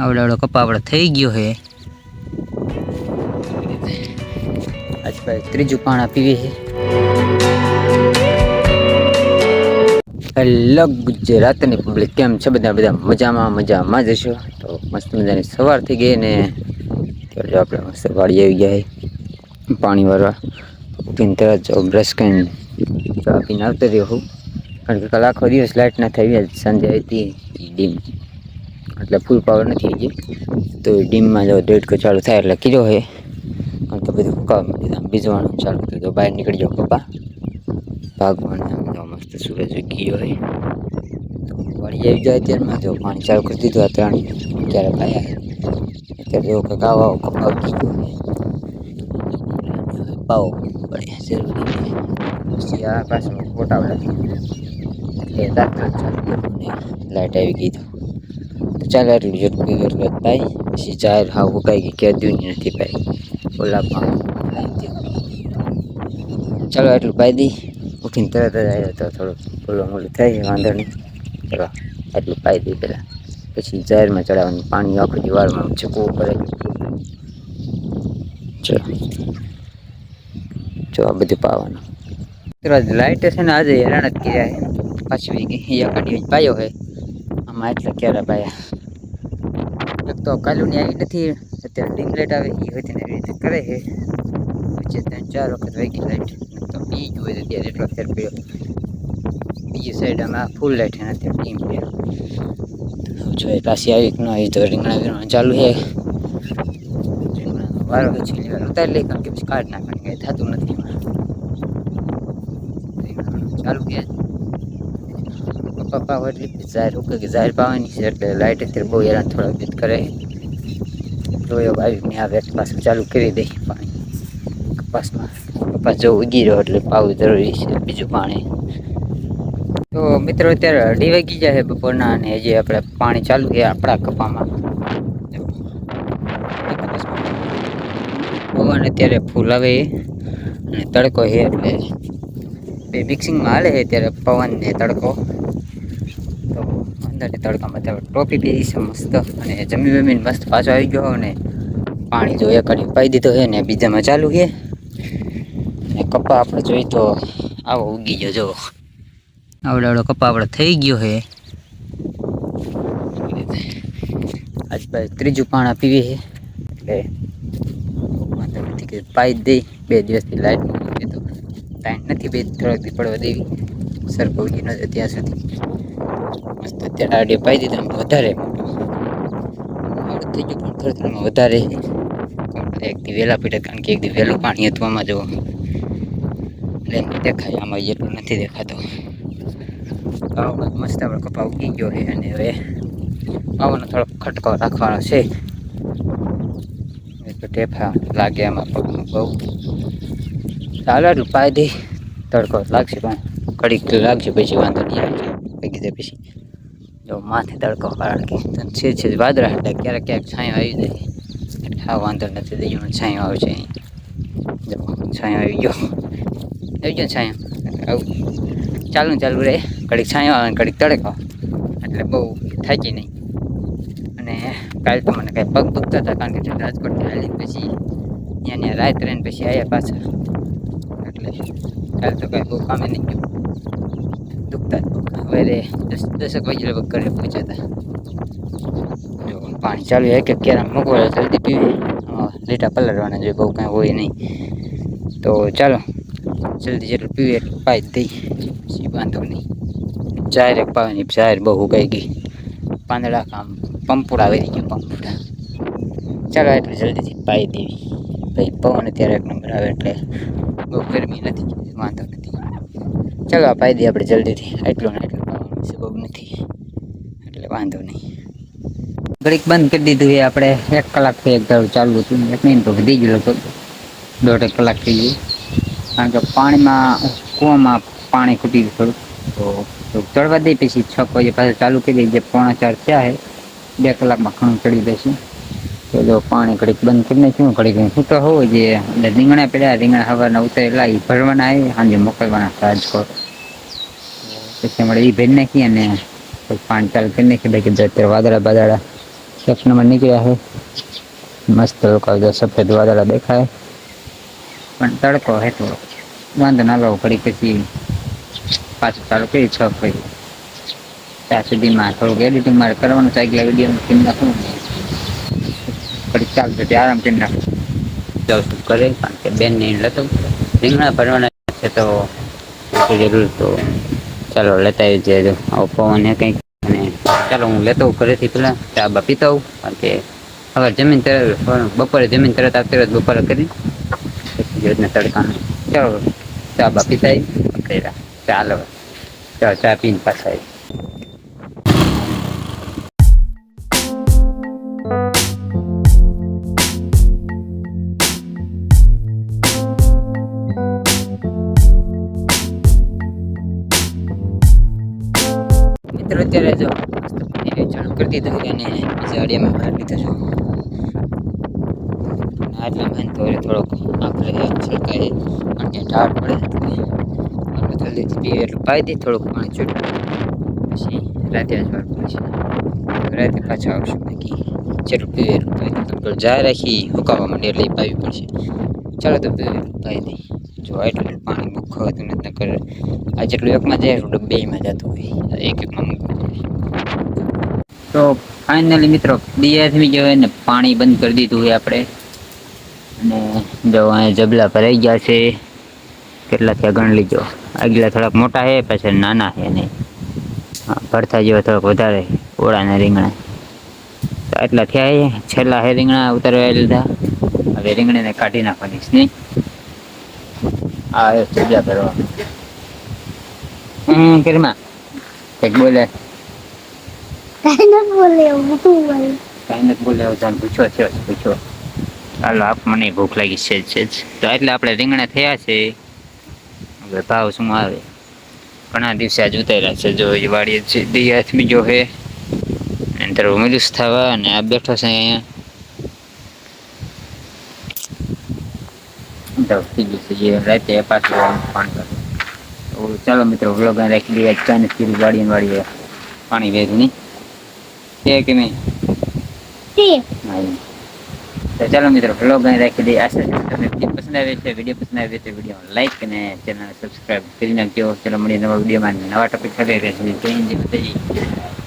આવડો કપા આપડે થઈ ગયો હે. આજ ભાઈ ત્રીજું પાણા પીવી છે. હેલો ગુજરાતની પબ્લિક, કેમ છે બધા મજામાં જશો. તો મસ્ત મજાની સવાર થઈ ગઈ ને આપણે મસ્ત વાડી આવી ગયા. પાણી વાળવા ઉઠીને તરત બ્રશ કરીને ચા પીને આવતો રહ્યો હું. કારણ કે કાલ આખો દિવસ લાઈટ ના થઈ, સાંજે હતી ડીમ એટલે ફૂલ પાવર નથી ગઈ. તો ડીમમાં જો દેડકો ચાલુ થાય એટલે કીધો હે તો બધું બીજવાનું ચાલુ તો બહાર નીકળી જાવ પપ્પા ભાગવા મસ્ત સૂરજ ગયો હોય તો વળી આવી જાય. અત્યારમાં જો પાણી ચાલુ કરી દીધું. આ ત્રણ ક્યારે પાયા અત્યારે જો કપા પાવો પડે જરૂરી પછી આ પાછ ફોટાવડા લાઈટ આવી ગઈ. તો ચાલો એટલું જેટલું પાય પછી જાહેર હા ઉકાઈ ગઈ કે દૂની નથી પાઈ ઓલા ચાલો એટલું પાઈ દી. ઉઠીને તરત જ આવ્યો તો થોડુંક ફૂલો મૂલું થાય વાંધો નહીં. ચલો એટલું પાઈ દઈ પેલા પછી ઝાહેરમાં ચડાવવાનું પાણી આખું દિવાળમાં ચકવું પડે. જો આ બધું પાવાનું લાઈટ છે ને આજે હેરાન જ કર્યા પાછી પાયો હોય આમાં એટલે ક્યારે પાયા. એક તો કાલુની આવી નથી, અત્યારે ડીમ લાઈટ આવે એ હોય એવી રીતે કરે છે. વચ્ચે 3-4 વખત વહી ગઈ લાઈટ તો પી જ હોય ત્યારે એટલો ફેર પડ્યો. બીજી સાઈડ અમે ફૂલ લાઈટ નથી ડીમ જો પાછી આવી ન આવી તો રીંગણા ચાલુ છે. વારો ઉતારી લઈ કારણ કે પછી કાઢ નાખવાની કઈ થતું નથી. ચાલુ પપ્પા એટલી જાહેર કે જાહેર પાવાની છે એટલે લાઈટ અત્યારે બહુ હેરાન થોડા બીત કરે. આવી આ વેટ પાછું ચાલુ કરી દઈ. પાણી કપાસ જો ઉગી રહ્યો એટલે પાવું જરૂરી છે બીજું પાણી. તો મિત્રો અત્યારે 2:30 વાગી જાય બપોરના અને હજી આપણે પાણી ચાલુ છે આપણા કપામાં. પવન અત્યારે ફૂલ આવે અને તડકો છે એટલે બે મિક્સિંગમાં હાલે છે અત્યારે પવન ને તડકો. તો અંદરથી તડકામાં ટોપી પહેરી છે મસ્ત અને જમીન મસ્ત પાછો આવી ગયો. ને પાણી જો એક પાઈ દીધો છે ને બીજામાં ચાલુ છે. અને કપા આપણે જોઈ તો આવો ઉગી ગયો જો આવડો કપા આપડે થઈ ગયો હે. આજ ભાઈ ત્રીજું પાણા પીવી છે એટલે પાઈ દઈ. 2 દિવસથી લાઈટ તો ટાઈમ નથી થોડાક દી પડવા દેવી સરખો ઉગી ન ત્યાં સુધી મસ્ત અત્યારે પાઈ દીધા વધારે થઈ ગયું પણ થોડું વધારે એક દી વહેલા પીટા કારણ કે એક દી વહેલું પાણી હતું આમાં જો દેખાય આમાં એટલું નથી દેખાતો. મસ્ત આપણે કપા ઉગી ગયો છે અને હવે પાવાનો થોડો ખટકો રાખવાનો છે. ટેફા લાગે એમાં પગમાં બહુ ચાલો એટલું પાઈ દઈ. તડકો લાગશે પણ કડીક લાગશે પછી વાંધો નહીં આવે કીધે પછી જો માથે તડકો કારણ કે છે વાદળા ક્યારેક ક્યારેક છાંયો આવી જાય એટલે હા વાંધો નથી. દઈ છાંયો આવે છે છાંયો આવી ગયો છાંયો ચાલુ રે કડીક છાંયો આવે કડીક તડકો એટલે બહુ થાકી નહીં. અને કાલે તો મને કાંઈ પગ દુખતા હતા કારણ કે રાજકોટથી હાલી પછી ત્યાં રાત રહીને પછી આવ્યા પાછા એટલે કાલે તો કાંઈ બહુ કામે નહીં ગયું દુખતા હવે 10 વાગે લગભગ ઘરે પહોંચ્યા હતા. જો પાણી ચાલુ છે કે ક્યારે મૂકવા જલ્દી પીવી લીટા પલળવાના જોઈએ બહુ કાંઈ હોય નહીં. તો ચાલો જલ્દી જેટલું પીવી એટલું પાઈ જ દઈ પછી વાંધો નહીં. જાહેર એક પાવાની જાહેર બહુ ઉગાઈ ગઈ પાંદડા કામ પંપુડા વળી ગયું પંપુડા. ચાલો એટલું જલ્દીથી પાઈ દેવી ભાઈ પવન અત્યારે 1 નંબર આવે એટલે બહુ ગરમી નથી વાંધો નથી. ચાલો આ પાઈ દઈએ આપણે જલ્દીથી એટલું ને એટલું પાવાનું છે બહુ નથી એટલે વાંધો નહીં. ઘડીક બંધ કરી દીધું એ આપણે 1 કલાકથી એક ધારું ચાલુ હતું 1 મિનિટ તો વધી ગયું લગભગ 1.5 કલાક થઈ ગયું કારણ કે પાણીમાં કૂવામાં પાણી ખૂટી ગયું થોડું તો ચડવા દઈ પછી 6 વાગે પાછું ચાલુ કરી દઈ જે 3:45 થયા છે 2 કલાકમાં ઘણું ચડી જશે. તો જો પાણી ઘડીક બંધ કરીને શું ઘડીક શું તો હોય જે એટલે રીંગણા પડ્યા રીંગણા હવારના ઉતરેલા એ ભરવાના આવે સાંજે મોકલવાના રાજકોટ પછી મળે એ ભરી નાખીએ અને પાણી ચાલુ કરી નાખીએ બાકી અત્યારે વાદળા એક નંબર નીકળ્યા છે મસ્ત લોકો સફેદ વાદળા દેખાય પણ તડકો હે થોડો વાંધો ના લો ઘડી પછી પાછું ચાલુ કરી 6 પછી ત્યાં સુધીમાં થોડુંક એડિટિંગ મારે કરવાનું છે આગલા વિડીયો નાખું ઘડીક ચાલશે ત્યાં આરામ કરી નાખું જાઉં છું કરે કારણ કે બેન ને લેતો રીંગણા ભરવાના છે તો જરૂર તો ચાલો લેતા આવી જજો આવો પવન કંઈક અને ચાલો હું લેતો હોઉં ઘરેથી પેલા ચા બા પીતા હોઉં કારણ કે હવે જમીન તરત બપોરે જમીન તરત આવતી રહે બપોરે કરી પછી યોજના તડકાનું ચાલો ચા બા પીતા આવી ચાલો ચા પીને પાછા આવી મિત્રો અત્યારે જો ચાલુ કરી દીધું અને બીજા અડિયામાં બહાર લીધો છો આટલા માન તો થોડોક આપણે છલકાય કારણ કે ઢાળ પડે આપણે જલ્દીથી પીએ એટલું પાઈ દઈએ થોડુંક પાણી છૂટું પછી રાતે જ વાર પડશે રાતે પાછા આવશું બાકી જેટલું પીવે એટલું પાઈ દઈએ તો જાય રાખી હુકાવા માંડે એટલે પાવી પડશે ચાલો તો પીવે એટલું પાઈ દઈએ જો એટલું પાણી બુક ખવાતું નથી નકર આ જેટલું એકમાં જાય એટલું બેમાં જતું હોય એકમાં મૂકવું તો ફાઇનલી મિત્રો દિયાથી ગયો ને પાણી બંધ કરી દીધું હોય આપણે અને જો અહીંયા જબલા ભરાઈ ગયા છે કેટલા થયા ગણ લીજો આગલા થોડાક મોટા છે પછી નાના છે ને ભરથા જેવા થોડાક વધારે ઓળાના રીંગણા તો એટલા થયા છે છેલ્લા હે રીંગણા ઉતારવા લીધા હવે રીંગણાને કાઢી નાખવાની છે નહીં આ જબલા ભરવા કરીમાં કંઈક બોલે કાંઈ નથી બોલે કાંઈ નથી બોલે જાણ પૂછો ચાલો આપ મને ભૂખ લાગી છે તો એટલે આપણે રીંગણા થયા છે હવે ભાવ શું આવે ઘણા દિવસે આજ ઉતાર્યા છે જો એ વાડીએ દિયાથ બીજો છે અંદર ઉમેદુસ થવા અને આ બેઠો છે અહીંયા થઈ ગયું છે જે રાતે પાછું પાણી તો ચાલો મિત્રો વ્લોગ રાખી દઈએ ચાને સ્કીલ વાડીએ પાણી વેરું નહીં કે મેં તો ચાલો મિત્રો વ્લોગ રાખી દઈએ આશા છે તમને વિડીયો પસંદ આવે છે વિડીયો લાઈક અને ચેનલ સબસ્ક્રાઈબ કરી નાખજો ચાલો મળીએ નવા વિડીયોમાં નવા ટોપિક સાથે રહેશે જય હિન્દ જય માતાજી